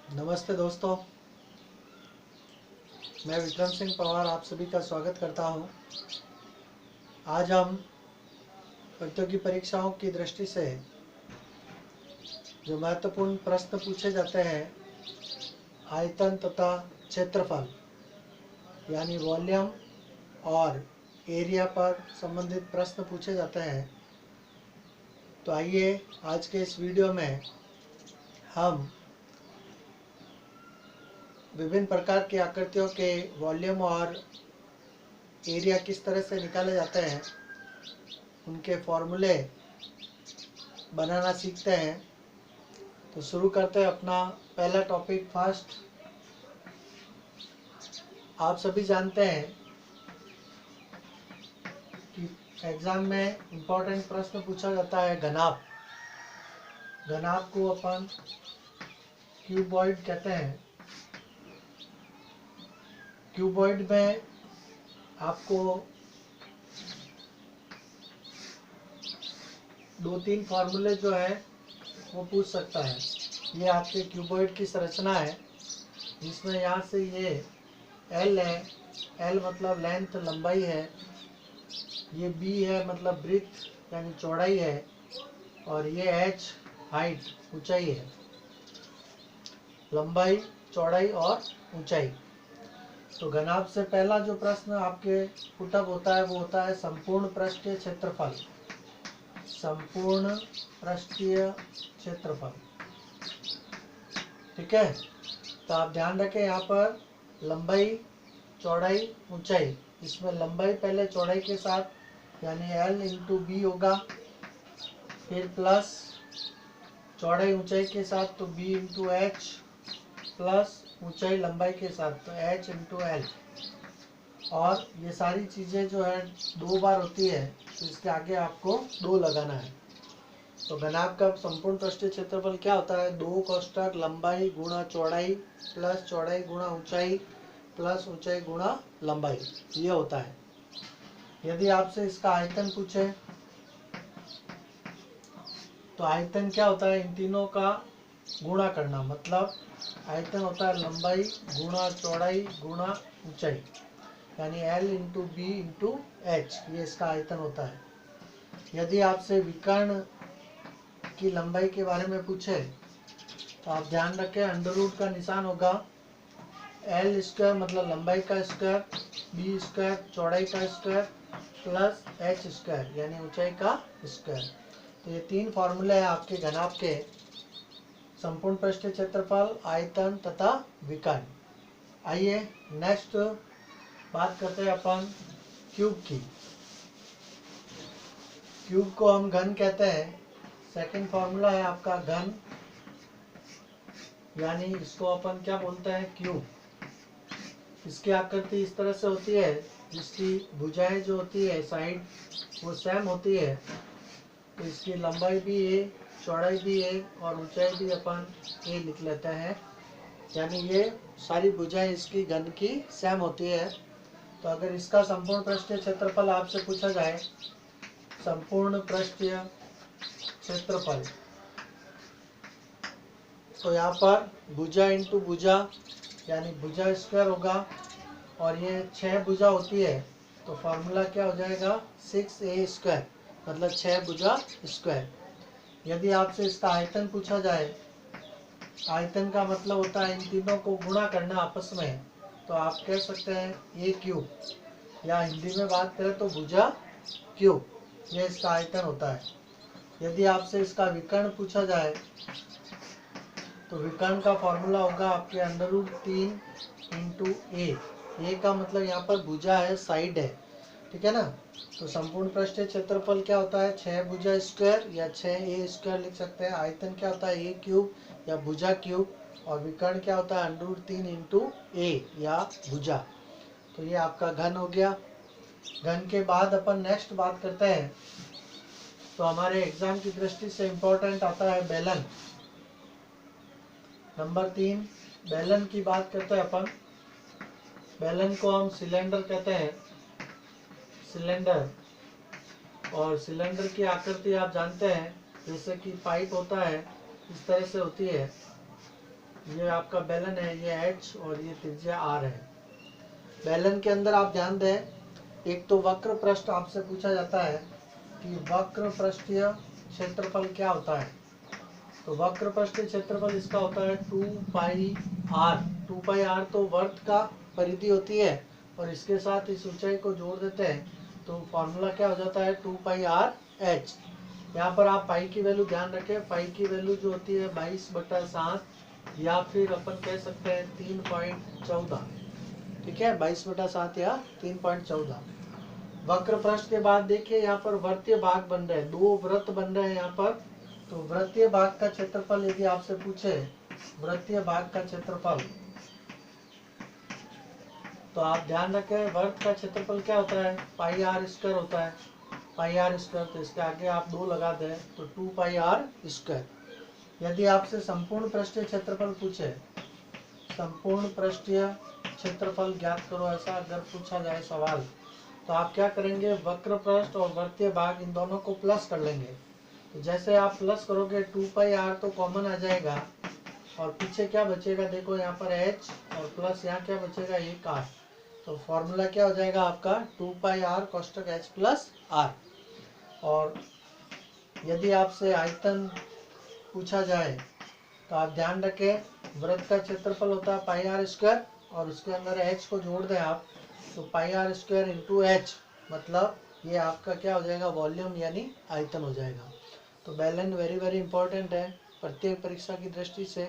नमस्ते दोस्तों, मैं विक्रम सिंह पवार आप सभी का स्वागत करता हूं। आज हम प्रतियोगी परीक्षाओं की दृष्टि से जो महत्वपूर्ण प्रश्न पूछे जाते हैं, आयतन तथा क्षेत्रफल यानी वॉल्यूम और एरिया पर संबंधित प्रश्न पूछे जाते हैं। तो आइए आज के इस वीडियो में हम विभिन्न प्रकार की आकृतियों के वॉल्यूम और एरिया किस तरह से निकाले जाते हैं, उनके फॉर्मूले बनाना सीखते हैं। तो शुरू करते हैं अपना पहला टॉपिक। फर्स्ट, आप सभी जानते हैं कि एग्जाम में इम्पोर्टेंट प्रश्न पूछा जाता है घनाभ। घनाभ को अपन क्यूबॉइड कहते हैं। क्यूबॉइड में आपको 2-3 फार्मूले जो है वो पूछ सकता है। ये आपके क्यूबॉइड की संरचना है, जिसमें यहाँ से ये L है, L मतलब लेंथ लंबाई है, ये B है मतलब ब्रीथ यानी चौड़ाई है, और ये H हाइट ऊंचाई है। लंबाई, चौड़ाई और ऊंचाई। तो घनाभ से पहला जो प्रश्न आपके पुटअप होता है वो होता है संपूर्ण पृष्ठीय क्षेत्रफल। संपूर्ण पृष्ठीय क्षेत्रफल, ठीक है। तो आप ध्यान रखें, यहाँ पर लंबाई, चौड़ाई, ऊंचाई। इसमें लंबाई पहले चौड़ाई के साथ यानी L इंटू बी होगा, फिर प्लस चौड़ाई ऊंचाई के साथ तो B इंटू एच, प्लस ऊंचाई लंबाई के साथ तो H इंटू एल। और ये सारी चीज़ें जो है 2 बार होती है, तो इसके आगे आपको 2 लगाना है। तो घनाभ का संपूर्ण पृष्ठीय क्षेत्रफल क्या होता है? 2 कोष्ठक लंबाई गुणा चौड़ाई प्लस चौड़ाई गुणा ऊंचाई प्लस ऊंचाई गुणा लंबाई, ये होता है। यदि आपसे इसका आयतन पूछे तो आयतन क्या होता है? इन तीनों का गुणा करना, मतलब आयतन होता है लंबाई गुणा चौड़ाई गुणा ऊंचाई, यानी L into B into H, ये इसका आयतन होता है। यदि आपसे विकर्ण की लंबाई के बारे में पूछे तो आप ध्यान रखें, अंडर रूट का निशान होगा। L स्क्वायर मतलब लंबाई का स्क्वायर, बी स्क्वायर चौड़ाई का स्क्वायर, प्लस एच स्क्वायर यानी ऊंचाई का स्क्वायर। तो ये 3 फॉर्मूले हैं आपके घनाभ के, संपूर्ण पृष्ठीय क्षेत्रफल, आयतन तथा विकर्ण। आइए नेक्स्ट बात करते हैं अपन क्यूब की। क्यूब को हम घन कहते हैं। सेकंड फॉर्मूला है आपका घन, यानी इसको अपन क्या बोलते हैं? क्यूब। इसकी आकृति इस तरह से होती है, जिसकी भुजाएं जो होती है साइड वो सेम होती है। तो इसकी लंबाई भी A, चौड़ाई भी A और ऊंचाई भी अपन A लिख लेते हैं, यानी ये सारी भुजाएं इसकी घन की सेम होती है। तो अगर इसका संपूर्ण पृष्ठीय क्षेत्रफल आपसे पूछा जाए, संपूर्ण पृष्ठीय क्षेत्रफल, तो यहाँ पर भुजा इंटू भुजा यानी भुजा स्क्वायर होगा, और ये 6 भुजा होती है तो फॉर्मूला क्या हो जाएगा? 6A स्क्वायर, मतलब 6 भुजा स्क्वायर। यदि आपसे इसका आयतन पूछा जाए, आयतन का मतलब होता है इन तीनों को गुणा करना आपस में, तो आप कह सकते हैं A क्यूब, या हिंदी में बात करें तो भुजा क्यूब, ये इसका आयतन होता है। यदि आपसे इसका विकर्ण पूछा जाए तो विकर्ण का फॉर्मूला होगा आपके अंडर रूट 3 इंटू ए का मतलब यहाँ पर भुजा है, साइड है, ठीक है ना। तो संपूर्ण पृष्ठीय क्षेत्रफल क्या होता है? 6 भुजा स्क्वायर या 6A स्क्वायर लिख सकते हैं। आयतन क्या होता है? A क्यूब या भुजा क्यूब, और विकर्ण क्या होता है? अंडर रूट 3 इंटू A या भुजा। तो ये आपका घन हो गया। घन के बाद अपन नेक्स्ट बात करते हैं, तो हमारे एग्जाम की दृष्टि से इम्पोर्टेंट आता है बेलन। नंबर 3, बेलन की बात करते हैं अपन। बेलन को हम सिलेंडर कहते हैं, सिलेंडर। और सिलेंडर की आकृति आप जानते हैं, जैसे कि पाइप होता है इस तरह से होती है। ये आपका बेलन है, ये एच और ये त्रिज्या आर है। बेलन के अंदर आप ध्यान दें, एक तो वक्र पृष्ठ आपसे पूछा जाता है कि वक्र पृष्ठीय क्षेत्रफल क्या होता है। तो वक्र पृष्ठीय क्षेत्रफल इसका होता है 2πr। 2πr तो वर्त का परिधि होती है और इसके साथ इस ऊंचाई को जोड़ देते हैं तो फॉर्मूला क्या हो जाता है 2πr/h। यहाँ पर आप पाई की वैल्यू ध्यान रखें, पाई की वैल्यू जो होती है 22/7 या फिर अपन कह सकते हैं 3.14। ठीक है, 22/7 या 3.14। वक्र पृष्ठ के बाद देखिए यहाँ पर वृत्तीय भाग बन रहे हैं, 2 वृत्त बन रहे हैं यहाँ पर। तो वृत्तीय भाग का क्षेत्रफल यदि आपसे पूछे, वृत्तीय भाग का क्षेत्रफल, तो आप ध्यान रखें वृत्त का क्षेत्रफल क्या होता है, πr² होता है। πr², तो इसके आगे आप 2 लगा दें तो 2πr²। यदि आपसे संपूर्ण पृष्ठीय क्षेत्रफल पूछे, संपूर्ण पृष्ठीय क्षेत्रफल ज्ञात करो, ऐसा अगर पूछा जाए सवाल, तो आप क्या करेंगे, वक्र पृष्ठ और वृत्तीय भाग इन दोनों को प्लस कर लेंगे। तो जैसे आप प्लस करोगे 2πr तो कॉमन आ जाएगा और पीछे क्या बचेगा, देखो यहाँ पर h और प्लस यहाँ क्या बचेगा, 1r। तो फॉर्मूला क्या हो जाएगा आपका 2πr कोष्टक h प्लस r। और यदि आपसे आयतन पूछा जाए तो आप ध्यान रखें वृत्त का क्षेत्रफल होता है πr² और उसके अंदर h को जोड़ दें आप तो πr² इंटू h, मतलब ये आपका क्या हो जाएगा, वॉल्यूम यानी आयतन हो जाएगा। तो बेलन वेरी वेरी इंपॉर्टेंट है, प्रत्येक परीक्षा की दृष्टि से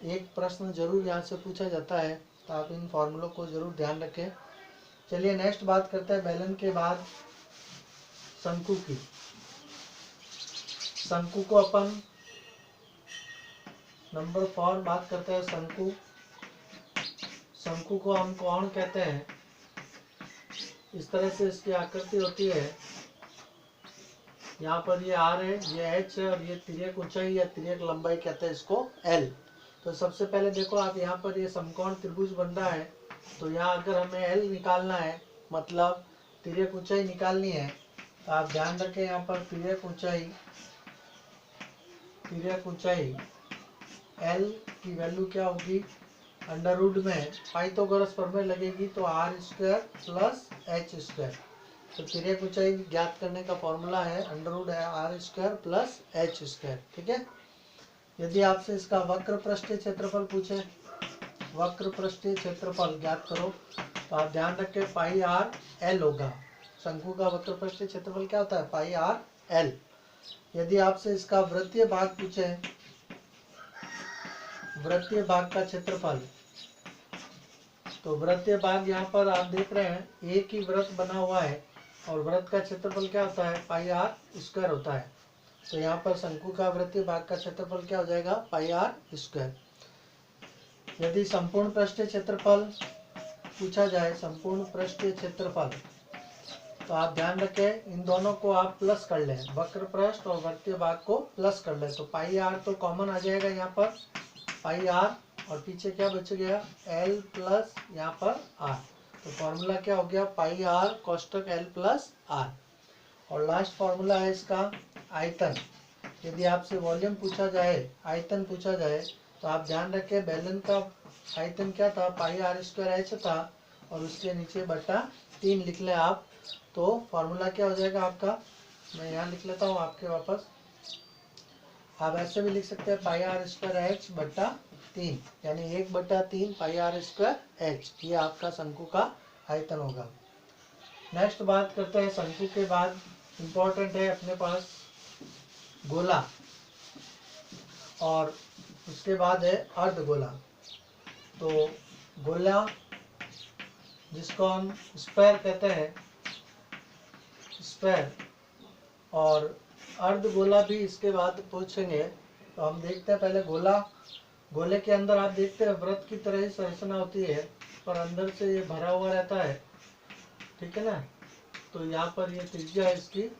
एक प्रश्न जरूर यहाँ से पूछा जाता है, तो आप इन फॉर्मूलों को जरूर ध्यान रखें। चलिए नेक्स्ट बात करते हैं बेलन के बाद शंकु की। शंकु को अपन नंबर 4 बात करते हैं। शंकु, शंकु को हम कोण कहते हैं। इस तरह से इसकी आकृति होती है, यहाँ पर ये आर है, ये एच है और ये तिर्यक ऊंचाई या तिर्यक लंबाई कहते हैं इसको एल। तो सबसे पहले देखो आप यहाँ पर ये समकोण त्रिभुज बन रहा है, तो यहाँ अगर हमें एल निकालना है, मतलब तिर्यक ऊंचाई निकालनी है, तो आप ध्यान रखें यहाँ पर तिर्यक ऊंचाई एल की वैल्यू क्या होगी, अंडर रूट में पाइथागोरस प्रमेय लगेगी तो r² प्लस h²। तो तिर्यक ऊंचाई ज्ञात करने का फॉर्मूला है अंडर रूट है r² प्लस h²। ठीक है। यदि आपसे इसका वक्र पृष्ठीय क्षेत्रफल पूछे, वक्र पृष्ठीय क्षेत्रफल ज्ञात करो, तो आप ध्यान रखें πr/l होगा। शंकु का वक्र पृष्ठीय क्षेत्रफल क्या होता है, πr/l। यदि आपसे इसका वृत्तीय भाग पूछे, वृत्तीय भाग का क्षेत्रफल, तो वृत्तीय भाग यहाँ पर आप देख रहे हैं एक ही वृत्त बना हुआ है और वृत्त का क्षेत्रफल क्या होता है, πr² होता है। तो यहाँ पर शंकु का वृत्तीय भाग का क्षेत्रफल क्या हो जाएगा, πr²। यदि संपूर्ण पृष्ठीय क्षेत्रफल पूछा जाए, संपूर्ण पृष्ठीय क्षेत्रफल, तो आप ध्यान रखें इन दोनों को आप प्लस कर लें, वक्र पृष्ठ और वृत्तीय भाग को प्लस कर लें। तो πr तो कॉमन आ जाएगा यहाँ पर, πr और पीछे क्या बच गया, l प्लस यहाँ पर r। तो फॉर्मूला क्या हो गया, πr कोष्टक l प्लस r। और लास्ट फॉर्मूला है इसका आयतन। यदि आपसे वॉल्यूम पूछा जाए, आयतन पूछा जाए, तो आप ध्यान रखें बेलन का आयतन क्या था, πr² था और उसके नीचे बटा 3 लिख लें आप, तो फॉर्मूला क्या हो जाएगा आपका, मैं यहाँ लिख लेता हूँ आपके वापस, आप ऐसे भी लिख सकते हैं πr² बटा 3, यानी 1/3 πr²h। ये आपका शंकु का आयतन होगा। नेक्स्ट बात करते हैं शंकु के बाद इम्पोर्टेंट है अपने पास गोला और उसके बाद है अर्धगोला। तो गोला जिसको हम स्फेयर कहते हैं, स्फेयर, और अर्धगोला भी इसके बाद पूछेंगे। तो हम देखते हैं पहले गोला। गोले के अंदर आप देखते हैं वृत्त की तरह ही संरचना होती है पर अंदर से ये भरा हुआ रहता है, ठीक है ना। तो यहाँ पर ये त्रिज्या है इसकी।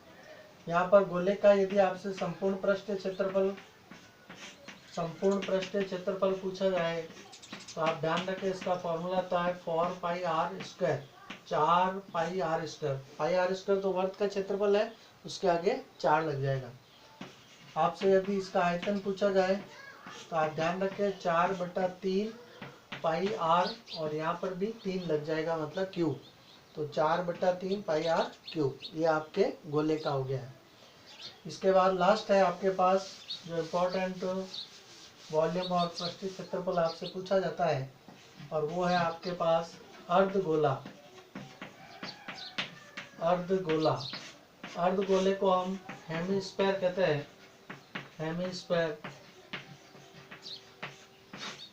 यहाँ पर गोले का यदि आपसे संपूर्ण पृष्ठीय क्षेत्रफल पूछा जाए, तो आप ध्यान रखें इसका फॉर्मूला आता है 4πr², 4πr²। πr² तो वर्ग का क्षेत्रफल है, उसके आगे 4 लग जाएगा। आपसे यदि इसका आयतन पूछा जाए, तो आप ध्यान रखें 4/3 पाई आर, और यहाँ पर भी 3 लग जाएगा मतलब क्यूब। तो 4/3 पाई आर क्यूब, ये आपके गोले का हो गया है। इसके बाद लास्ट है आपके पास जो इम्पोर्टेंट वॉल्यूम और पृष्ठीय क्षेत्रफल आपसे पूछा जाता है, और वो है आपके पास अर्धगोला। अर्धगोला, अर्धगोले को हम हेमिस्फीयर कहते हैं। हेमिस्फीयर,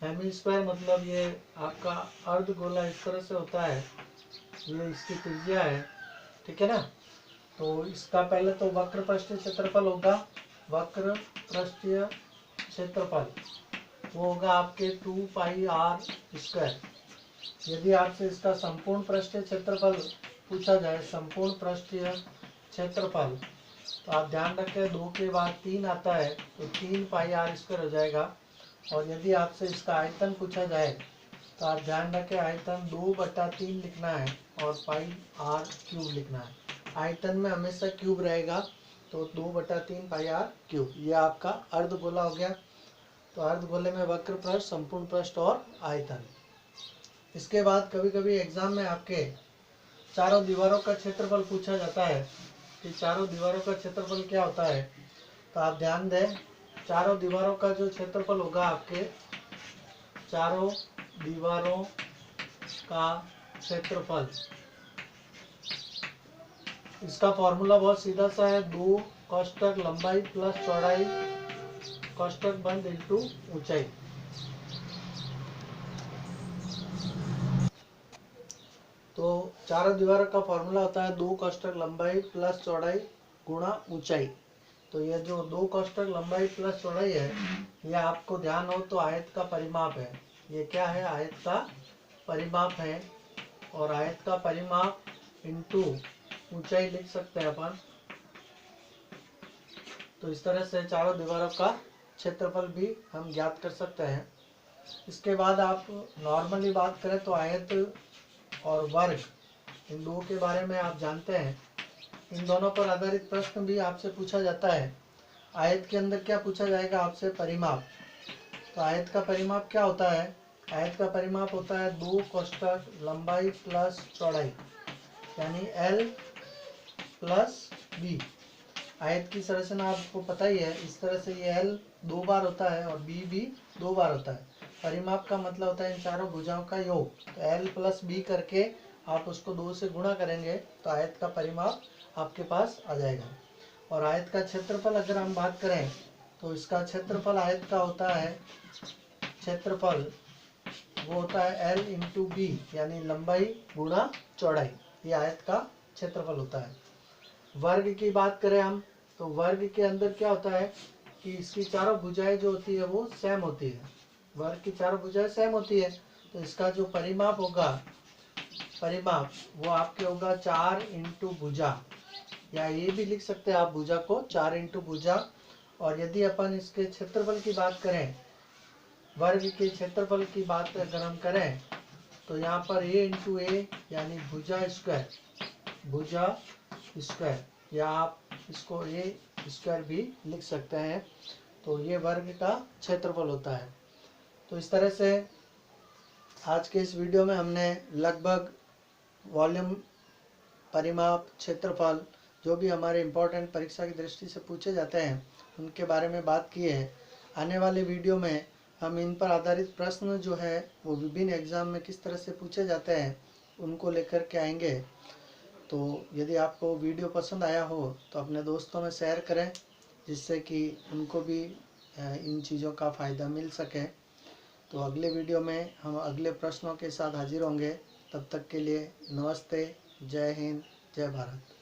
हेमिस्फीयर मतलब ये आपका अर्धगोला इस तरह से होता है, ये इसकी त्रिज्या है, ठीक है ना। तो इसका पहले तो वक्र पृष्ठीय क्षेत्रफल होगा। वक्र पृष्ठीय क्षेत्रफल वो होगा आपके 2 पाई आर स्क्वायर। यदि आपसे इसका संपूर्ण पृष्ठीय क्षेत्रफल पूछा जाए, संपूर्ण पृष्ठीय क्षेत्रफल, तो आप ध्यान रखें 2 के बाद 3 आता है, तो 3 पाई आर स्क्वायर हो जाएगा। और यदि आपसे इसका आयतन पूछा जाए, तो आप ध्यान रखें आयतन 2/3 लिखना है और पाई आर क्यूब लिखना है। आयतन में हमेशा क्यूब रहेगा, तो 2/3 पाई आर क्यूब, ये आपका अर्धगोला हो गया। तो अर्धगोले में वक्र पृष्ठ, संपूर्ण पृष्ठ और आयतन। इसके बाद कभी कभी एग्जाम में आपके चारों दीवारों का क्षेत्रफल पूछा जाता है कि चारों दीवारों का क्षेत्रफल क्या होता है। तो आप ध्यान दें, चारों दीवारों का जो क्षेत्रफल होगा आपके, चारों दीवारों का क्षेत्रफल, इसका फॉर्मूला बहुत सीधा सा है, 2 कोष्ठक लंबाई प्लस चौड़ाई कोष्ठक बंद इंटू ऊंचाई। तो चारों दीवारों का फॉर्मूला होता है 2 कोष्ठक लंबाई प्लस चौड़ाई गुणा ऊंचाई। तो ये जो 2 कोष्ठक लंबाई प्लस चौड़ाई है, ये आपको ध्यान हो तो आयत का परिमाप है। ये क्या है? आयत का परिमाप है। और आयत का परिमाप इंटू ऊंचाई लिख सकते हैं अपन। तो इस तरह से चारों दीवारों का क्षेत्रफल भी हम ज्ञात कर सकते हैं। इसके बाद आप नॉर्मली बात करें तो आयत और वर्ग, इन दो के बारे में आप जानते हैं। इन दोनों पर आधारित प्रश्न भी आपसे पूछा जाता है। आयत के अंदर क्या पूछा जाएगा आपसे? परिमाप। तो आयत का परिमाप क्या होता है? आयत का परिमाप होता है 2 कोष्ठक लंबाई प्लस चौड़ाई, यानी L प्लस B। आयत की संरचना आपको पता ही है, इस तरह से ये L 2 बार होता है और B भी 2 बार होता है। परिमाप का मतलब होता है इन चारों भुजाओं का योग। तो L प्लस B करके आप उसको 2 से गुणा करेंगे तो आयत का परिमाप आपके पास आ जाएगा। और आयत का क्षेत्रफल अगर हम बात करें तो इसका क्षेत्रफल आयत का होता है, क्षेत्रफल वो होता है L इंटू B, यानी लंबाई गुणा चौड़ाई, ये आयत का क्षेत्रफल होता है। वर्ग की बात करें हम तो वर्ग के अंदर क्या होता है कि इसकी चारों भुजाएं जो होती है वो सेम होती है। वर्ग की चारों भुजाएं सेम होती है, तो इसका जो परिमाप होगा, परिमाप वो आपके होगा 4 इंटू भुजा, या ये भी लिख सकते हैं आप भुजा को 4 इंटू भुजा। और यदि अपन इसके क्षेत्रफल की बात करें, वर्ग के क्षेत्रफल की बात अगर हम करें तो यहाँ पर a इंटू ए, यानी भुजा स्क्वायर, भुजा स्क्वायर, या आप इसको a स्क्वायर भी लिख सकते हैं। तो ये वर्ग का क्षेत्रफल होता है। तो इस तरह से आज के इस वीडियो में हमने लगभग वॉल्यूम, परिमाप, क्षेत्रफल, जो भी हमारे इम्पोर्टेंट परीक्षा की दृष्टि से पूछे जाते हैं उनके बारे में बात की है। आने वाले वीडियो में हम इन पर आधारित प्रश्न जो है वो विभिन्न एग्जाम में किस तरह से पूछे जाते हैं उनको लेकर के आएंगे। तो यदि आपको वीडियो पसंद आया हो तो अपने दोस्तों में शेयर करें, जिससे कि उनको भी इन चीज़ों का फ़ायदा मिल सके। तो अगले वीडियो में हम अगले प्रश्नों के साथ हाजिर होंगे। तब तक के लिए नमस्ते, जय हिंद, जय भारत।